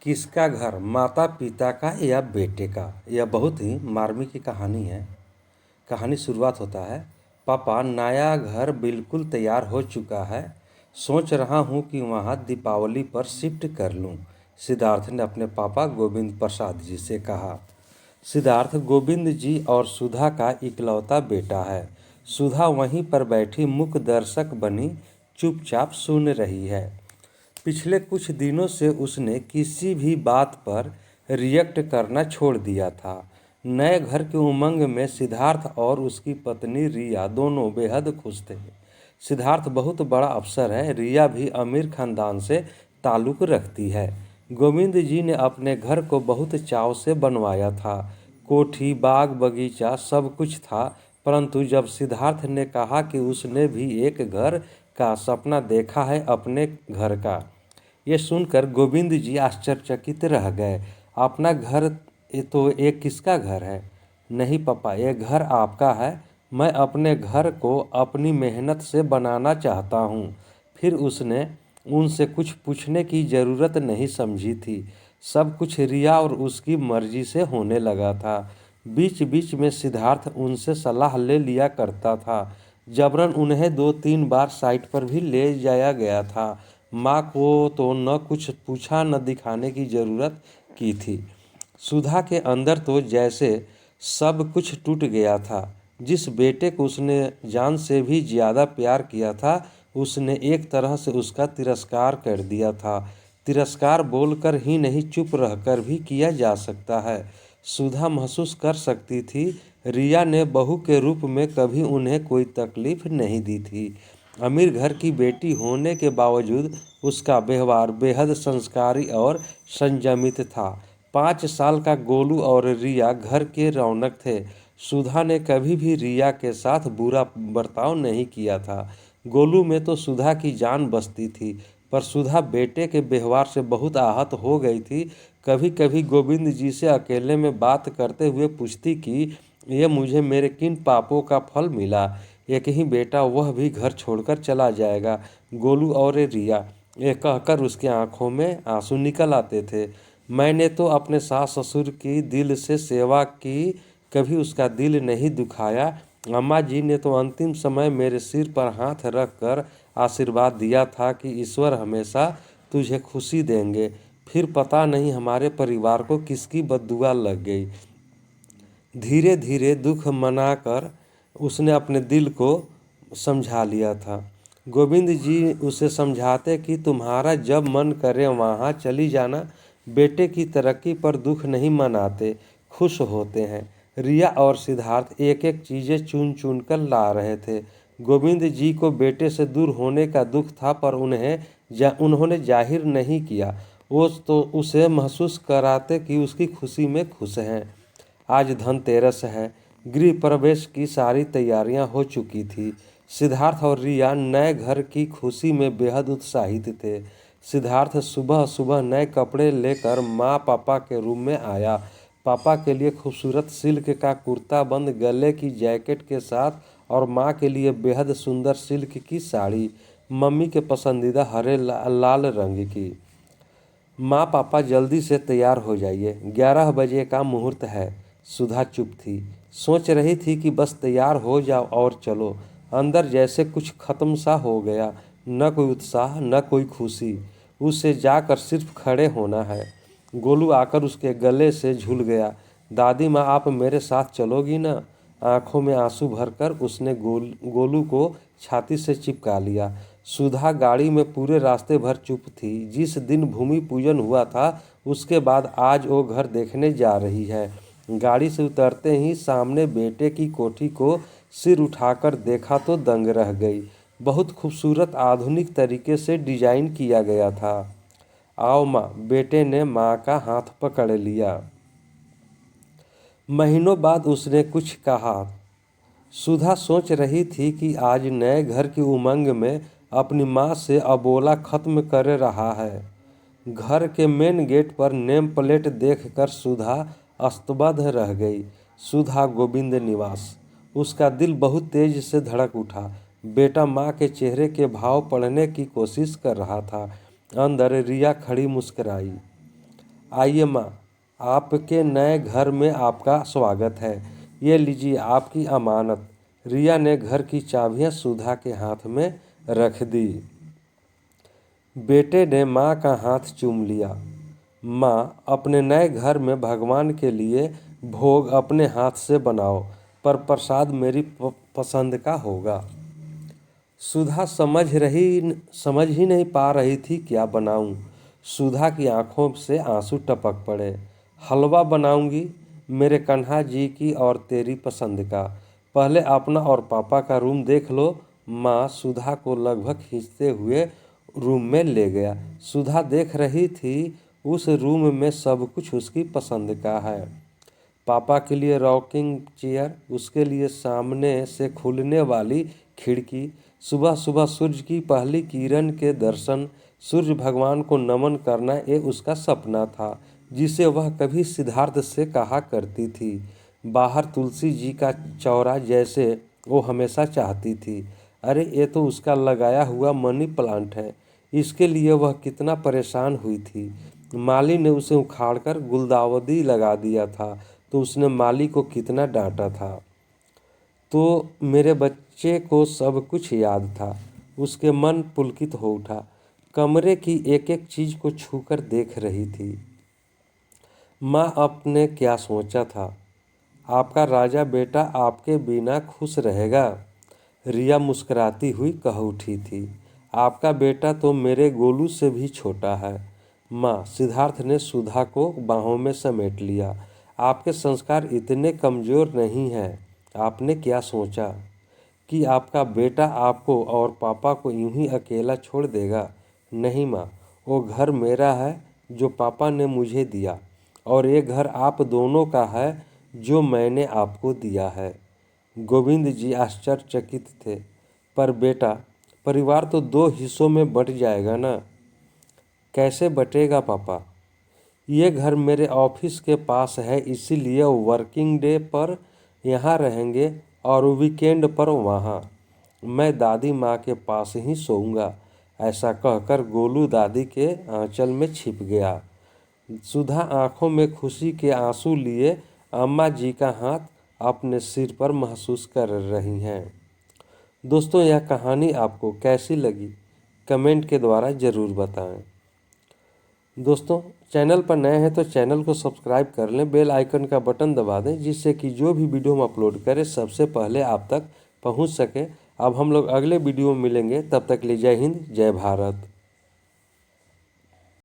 किसका घर, माता पिता का या बेटे का? यह बहुत ही मार्मिक की कहानी है। कहानी शुरुआत होता है, पापा नया घर बिल्कुल तैयार हो चुका है, सोच रहा हूँ कि वहाँ दीपावली पर शिफ्ट कर लूँ। सिद्धार्थ ने अपने पापा गोविंद प्रसाद जी से कहा। सिद्धार्थ गोविंद जी और सुधा का इकलौता बेटा है। सुधा वहीं पर बैठी मूक दर्शक बनी चुपचाप सुन रही है। पिछले कुछ दिनों से उसने किसी भी बात पर रिएक्ट करना छोड़ दिया था। नए घर के उमंग में सिद्धार्थ और उसकी पत्नी रिया दोनों बेहद खुश थे। सिद्धार्थ बहुत बड़ा अफसर है, रिया भी अमीर खानदान से ताल्लुक़ रखती है। गोविंद जी ने अपने घर को बहुत चाव से बनवाया था। कोठी, बाग, बगीचा सब कुछ था, परंतु जब सिद्धार्थ ने कहा कि उसने भी एक घर का सपना देखा है, अपने घर का, ये सुनकर गोविंद जी आश्चर्यचकित रह गए। अपना घर तो ये किसका घर है? नहीं पापा, ये घर आपका है। मैं अपने घर को अपनी मेहनत से बनाना चाहता हूँ। फिर उसने उनसे कुछ पूछने की ज़रूरत नहीं समझी थी। सब कुछ रिया और उसकी मर्जी से होने लगा था। बीच बीच में सिद्धार्थ उनसे सलाह ले लिया करता था। जबरन उन्हें 2-3 बार साइट पर भी ले जाया गया था। माँ को तो न कुछ पूछा न दिखाने की ज़रूरत की थी। सुधा के अंदर तो जैसे सब कुछ टूट गया था। जिस बेटे को उसने जान से भी ज़्यादा प्यार किया था, उसने एक तरह से उसका तिरस्कार कर दिया था। तिरस्कार बोलकर ही नहीं, चुप रहकर भी किया जा सकता है। सुधा महसूस कर सकती थी, रिया ने बहू के रूप में कभी उन्हें कोई तकलीफ नहीं दी थी। अमीर घर की बेटी होने के बावजूद उसका व्यवहार बेहद संस्कारी और संयमित था। 5 साल का गोलू और रिया घर के रौनक थे। सुधा ने कभी भी रिया के साथ बुरा बर्ताव नहीं किया था। गोलू में तो सुधा की जान बसती थी, पर सुधा बेटे के व्यवहार से बहुत आहत हो गई थी। कभी कभी गोविंद जी से अकेले में बात करते हुए पूछती कि ये मुझे मेरे किन पापों का फल मिला। एक ही बेटा, वह भी घर छोड़कर चला जाएगा। गोलू और रिया, ये कहकर उसकी आंखों में आंसू निकल आते थे। मैंने तो अपने सास ससुर की दिल से सेवा की, कभी उसका दिल नहीं दुखाया। अम्मा जी ने तो अंतिम समय मेरे सिर पर हाथ रख कर आशीर्वाद दिया था कि ईश्वर हमेशा तुझे खुशी देंगे। फिर पता नहीं हमारे परिवार को किसकी बद्दुआ लग गई। धीरे धीरे दुख मनाकर उसने अपने दिल को समझा लिया था। गोविंद जी उसे समझाते कि तुम्हारा जब मन करे वहाँ चली जाना। बेटे की तरक्की पर दुख नहीं मनाते, खुश होते हैं। रिया और सिद्धार्थ एक एक चीज़ें चुन चुन कर ला रहे थे। गोविंद जी को बेटे से दूर होने का दुख था, पर उन्होंने जाहिर नहीं किया। वो तो उसे महसूस कराते कि उसकी खुशी में खुश हैं। आज धनतेरस है। गृह प्रवेश की सारी तैयारियां हो चुकी थी। सिद्धार्थ और रिया नए घर की खुशी में बेहद उत्साहित थे। सिद्धार्थ सुबह सुबह नए कपड़े लेकर माँ पापा के रूम में आया। पापा के लिए खूबसूरत सिल्क का कुर्ता बंद गले की जैकेट के साथ, और माँ के लिए बेहद सुंदर सिल्क की साड़ी, मम्मी के पसंदीदा हरे लाल रंग की। माँ पापा जल्दी से तैयार हो जाइए, 11 बजे का मुहूर्त है। सुधा चुप थी, सोच रही थी कि बस तैयार हो जाओ और चलो। अंदर जैसे कुछ खत्म सा हो गया, न कोई उत्साह न कोई खुशी। उसे जाकर सिर्फ खड़े होना है। गोलू आकर उसके गले से झूल गया। दादी माँ, आप मेरे साथ चलोगी ना? आंखों में आंसू भरकर उसने गोलू को छाती से चिपका लिया। सुधा गाड़ी में पूरे रास्ते भर चुप थी। जिस दिन भूमि पूजन हुआ था, उसके बाद आज वो घर देखने जा रही है। गाड़ी से उतरते ही सामने बेटे की कोठी को सिर उठाकर देखा तो दंग रह गई। बहुत खूबसूरत आधुनिक तरीके से डिजाइन किया गया था। आओ माँ, बेटे ने माँ का हाथ पकड़ लिया। महीनों बाद उसने कुछ कहा। सुधा सोच रही थी कि आज नए घर की उमंग में अपनी माँ से अबोला खत्म कर रहा है। घर के मेन गेट पर नेम प्लेट देखकर सुधा स्तब्ध रह गई। सुधा गोविंद निवास। उसका दिल बहुत तेज से धड़क उठा। बेटा माँ के चेहरे के भाव पढ़ने की कोशिश कर रहा था। अंदर रिया खड़ी मुस्कुराई। आइए माँ, आपके नए घर में आपका स्वागत है। ये लीजिए आपकी अमानत। रिया ने घर की चाबियां सुधा के हाथ में रख दी। बेटे ने माँ का हाथ चूम लिया। माँ, अपने नए घर में भगवान के लिए भोग अपने हाथ से बनाओ, पर प्रसाद मेरी पसंद का होगा। सुधा समझ ही नहीं पा रही थी क्या बनाऊं। सुधा की आंखों से आंसू टपक पड़े। हलवा बनाऊंगी, मेरे कन्हा जी की और तेरी पसंद का। पहले अपना और पापा का रूम देख लो। माँ सुधा को लगभग खींचते हुए रूम में ले गया। सुधा देख रही थी उस रूम में सब कुछ उसकी पसंद का है। पापा के लिए रॉकिंग चेयर, उसके लिए सामने से खुलने वाली खिड़की, सुबह सुबह सूर्य की पहली किरण के दर्शन, सूर्य भगवान को नमन करना, ये उसका सपना था जिसे वह कभी सिद्धार्थ से कहा करती थी। बाहर तुलसी जी का चौरा जैसे वो हमेशा चाहती थी। अरे ये तो उसका लगाया हुआ मनी प्लांट है, इसके लिए वह कितना परेशान हुई थी। माली ने उसे उखाड़कर गुलदाउदी लगा दिया था तो उसने माली को कितना डांटा था। तो मेरे बच्चे को सब कुछ याद था। उसके मन पुलकित हो उठा। कमरे की एक एक चीज को छूकर देख रही थी। माँ आपने क्या सोचा था? आपका राजा बेटा आपके बिना खुश रहेगा? रिया मुस्कुराती हुई कह उठी थी। आपका बेटा तो मेरे गोलू से भी छोटा है। माँ, सिद्धार्थ ने सुधा को बाहों में समेट लिया। आपके संस्कार इतने कमज़ोर नहीं हैं। आपने क्या सोचा कि आपका बेटा आपको और पापा को यूं ही अकेला छोड़ देगा? नहीं माँ, वो घर मेरा है जो पापा ने मुझे दिया, और ये घर आप दोनों का है जो मैंने आपको दिया है। गोविंद जी आश्चर्यचकित थे। पर बेटा, परिवार तो दो हिस्सों में बंट जाएगा ना? कैसे बटेगा पापा? ये घर मेरे ऑफिस के पास है, इसीलिए वर्किंग डे पर यहाँ रहेंगे और वीकेंड पर वहाँ। मैं दादी माँ के पास ही सोऊंगा। ऐसा कहकर गोलू दादी के आंचल में छिप गया। सुधा आंखों में खुशी के आंसू लिए अम्मा जी का हाथ अपने सिर पर महसूस कर रही हैं। दोस्तों, यह कहानी आपको कैसी लगी कमेंट के द्वारा ज़रूर बताएं। दोस्तों, चैनल पर नए हैं तो चैनल को सब्सक्राइब कर लें, बेल आइकन का बटन दबा दें जिससे कि जो भी वीडियो हम अपलोड करें सबसे पहले आप तक पहुंच सके। अब हम लोग अगले वीडियो में मिलेंगे, तब तक के लिए जय हिंद, जय भारत।